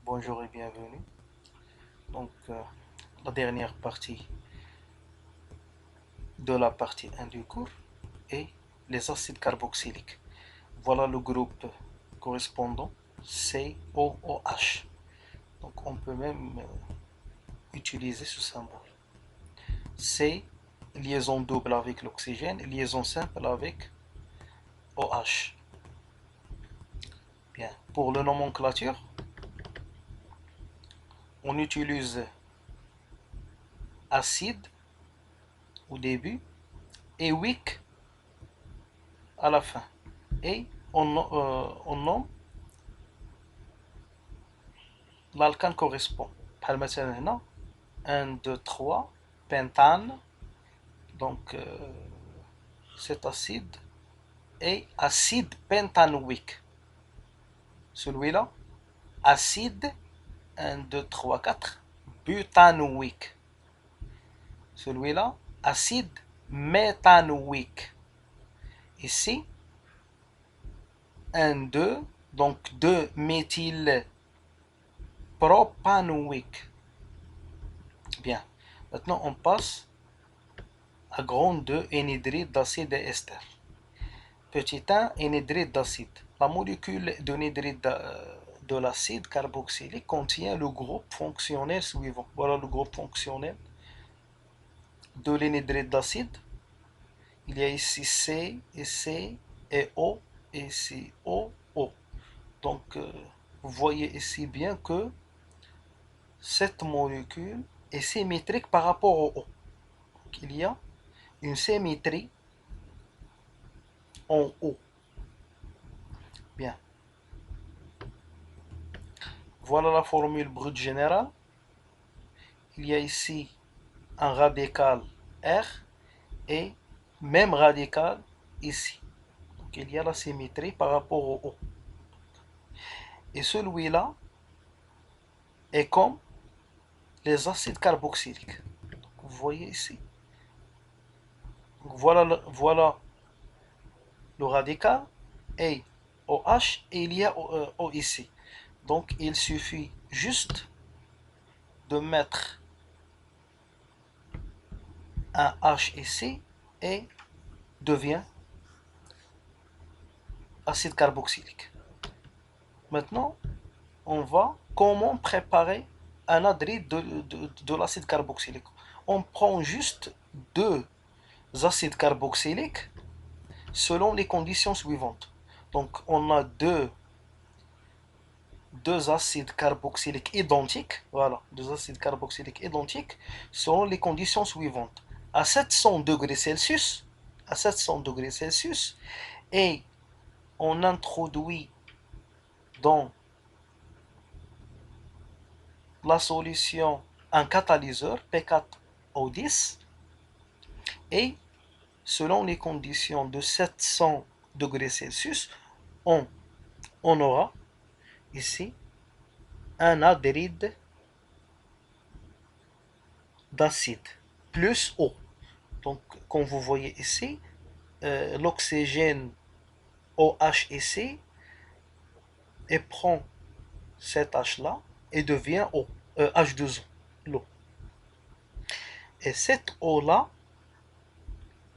Bonjour et bienvenue. Donc, la dernière partie de la partie 1 du cours est les acides carboxyliques. Voilà le groupe correspondant COOH. Donc, on peut même utiliser ce symbole. C, liaison double avec l'oxygène, liaison simple avec OH. Bien. Pour la nomenclature, on utilise acide au début et weak à la fin. Et on nomme l'alcane correspond. بحال مثلا هنا 1, 2, 3 pentane. Donc cet acide est acide pentanoïque. Celui-là, acide 1, 2, 3, 4 butanoïque. Celui-là, acide méthanoïque. Ici, 1, 2, donc 2 méthyle propanoïque. Bien. Maintenant, on passe à grand 2 anhydride d'acide et ester. Petit 1, anhydride d'acide. La molécule d'anhydride de l'acide carboxylique contient le groupe fonctionnel suivant. Voilà le groupe fonctionnel de l'anhydride d'acide. Il y a ici C et C et O et ici O, O. Donc, vous voyez ici bien que cette molécule est symétrique par rapport au O. Donc, il y a une symétrie en O. Bien. Voilà la formule brute générale. Il y a ici un radical R et même radical ici. Donc il y a la symétrie par rapport au O. Et celui-là est comme les acides carboxyliques. Donc, vous voyez ici. Donc, voilà le radical et OH et il y a O ici. Donc il suffit juste de mettre un H ici et devient acide carboxylique. Maintenant, on va comment préparer un anhydride de l'acide carboxylique. On prend juste deux acides carboxyliques selon les conditions suivantes. Donc, on a deux acides carboxyliques identiques, voilà, deux acides carboxyliques identiques selon les conditions suivantes. À 700 degrés Celsius, à 700 degrés Celsius, et on introduit dans la solution un catalyseur P4O10 et selon les conditions de 700 degrés Celsius, on, on aura ici un anhydride d'acide plus eau. Donc, comme vous voyez ici, l'oxygène OH ici et prend cet H là et devient eau, H2O, l'eau. Et cette eau-là,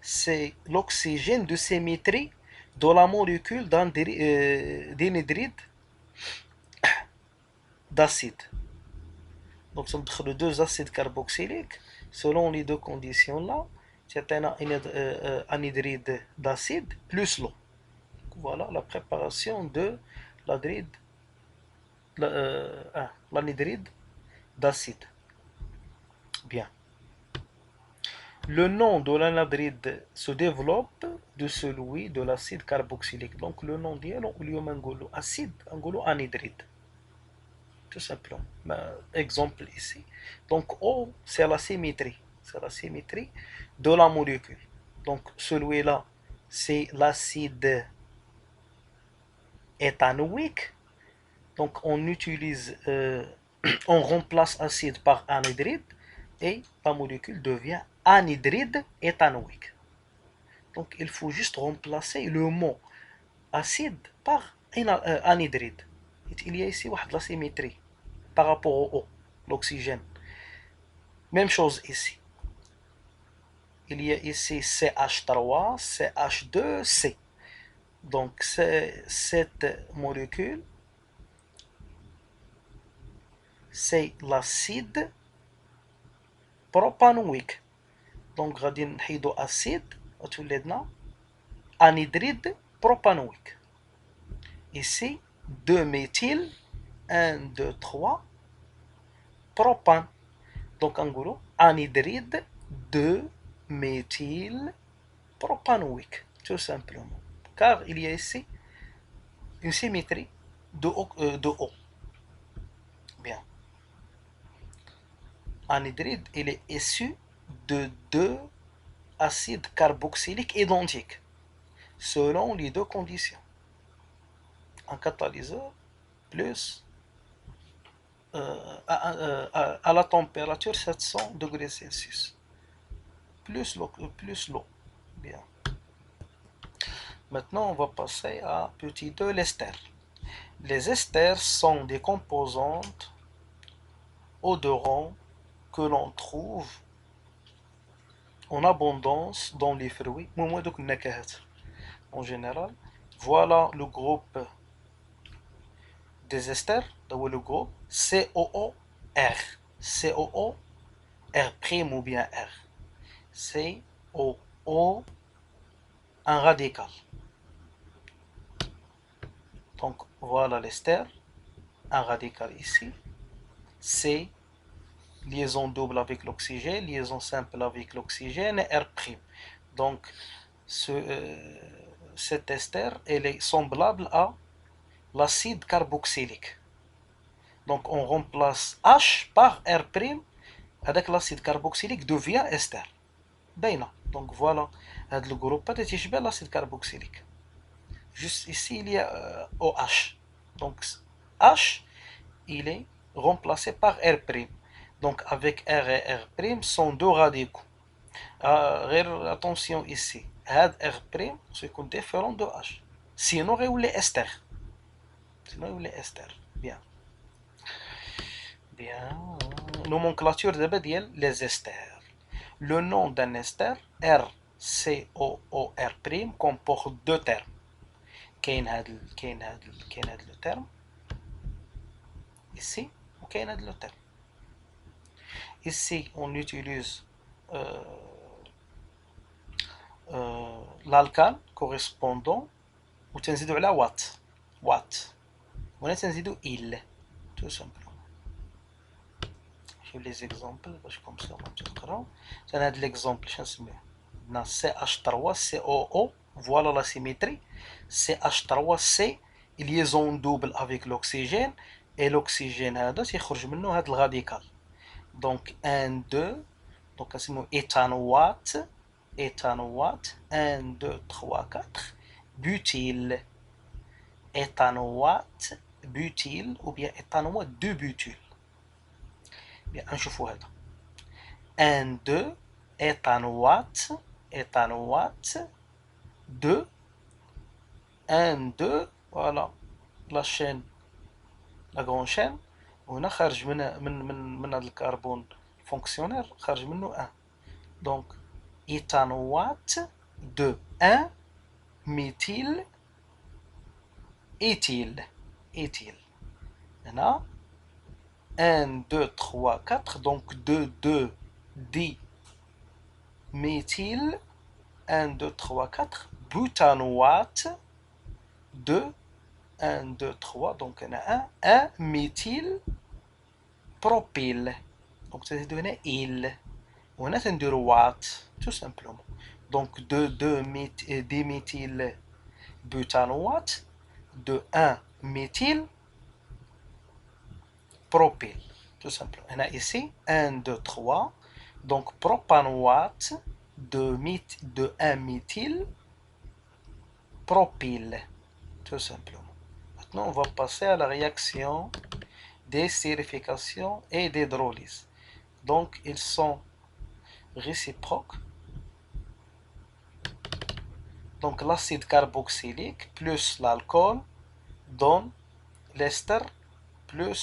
c'est l'oxygène de symétrie de la molécule d'anhydride d'acide. Donc, ça entre deux acides carboxyliques, selon les deux conditions-là, c'est un anhydride d'acide plus l'eau. Voilà la préparation de l'anhydride d'acide. Bien. Le nom de l'anhydride se développe de celui de l'acide carboxylique. Donc, le nom ديالو اليوم نقولوا acide نقولوا anhydride. Tout simplement. Exemple ici. Donc O, c'est la symétrie. C'est la symétrie de la molécule. Donc celui-là, c'est l'acide éthanoïque. Donc on utilise, on remplace acide par anhydride et la molécule devient anhydride éthanoïque. Donc il faut juste remplacer le mot acide par anhydride. Il y a ici la symétrie. par rapport au O, l'oxygène. Même chose ici. Il y a ici CH3, CH2, C. Donc cette molécule, c'est l'acide propanoïque. Donc غادي نحيدو acide وتولي لنا anhydride propanoïque. Ici 2 méthyle 1 2 3 propane. Donc نقولو anhydride 2 méthyle propanoïque, tout simplement. Car il y a ici une symétrie de O. Bien. Anhydride, il est issu de deux acides carboxyliques identiques, selon les deux conditions. Un catalyseur plus à la température 700 degrés Celsius, plus l'eau. Bien. Maintenant, on va passer à petit 2, l'ester. Les esters sont des composantes odorants que l'on trouve en abondance dans les fruits, en général. Voilà le groupe des esters, le groupe COOR. COOR' ou bien R. COO, un radical. Donc voilà l'ester, un radical ici. C, liaison double avec l'oxygène, liaison simple avec l'oxygène et R'. Donc cet ester elle est semblable à l'acide carboxylique. Donc on remplace H par R', avec l'acide carboxylique devient ester. باينة. Donc voilà, le groupe تيشبه l'acide carboxylique. Juste ici il y a OH. Donc H il est remplacé par R'. Donc avec R et R' sont deux radicaux. Attention ici, هاد R' سيكون différent de H. Sinon يولي ester. Bien. Bien. Nomenclature دابا ديال les esters. Le nom d'un ester, RCOOR', comporte deux termes. كاين هاد le terme ici وكاين هاد le terme. Ici on utilise l'alcane correspondant وتنزيدو على وات وهنا تنزيدو il, tout simplement. les exemples باش كوم سا تقراو. مثلا هاد l'exemple شنو نسميه؟ عندنا CH3COO, voilà la symétrie. CH3C, liaison double avec l'oxygène, et l'oxygène هذا تيخرج منه هاد الغاديكال. Donc 1 2, donc نسميو éthanoate 1 2 3 4 butyl, éthanoate butyl ou bien éthanoate 2 butyl. Bien, نشوفوا هذا 1 2 éthanoate 2 1 2, voilà la chaîne, la grande chaîne. وهنا خارج من هذا الكربون فونكسيونير خارج منه 1. Donc éthanoate de 1 méthyl éthyle. هنا 1 2 3 4, donc 2 di méthyl 1 2 3 4 butanoate 2 1 2 3, donc on a 1 méthyl propyl. Donc c'est donné il. On a un watt, tout simplement. Donc 2 diméthyl butanoate de 1 méthyl propyl, tout simplement. On a ici 1 2 3, donc propanoate de 1 méthyl propyl, tout simplement. Maintenant, on va passer à la réaction d'estérification et d'hydrolyse. Donc, ils sont réciproques. Donc, l'acide carboxylique plus l'alcool donne l'ester plus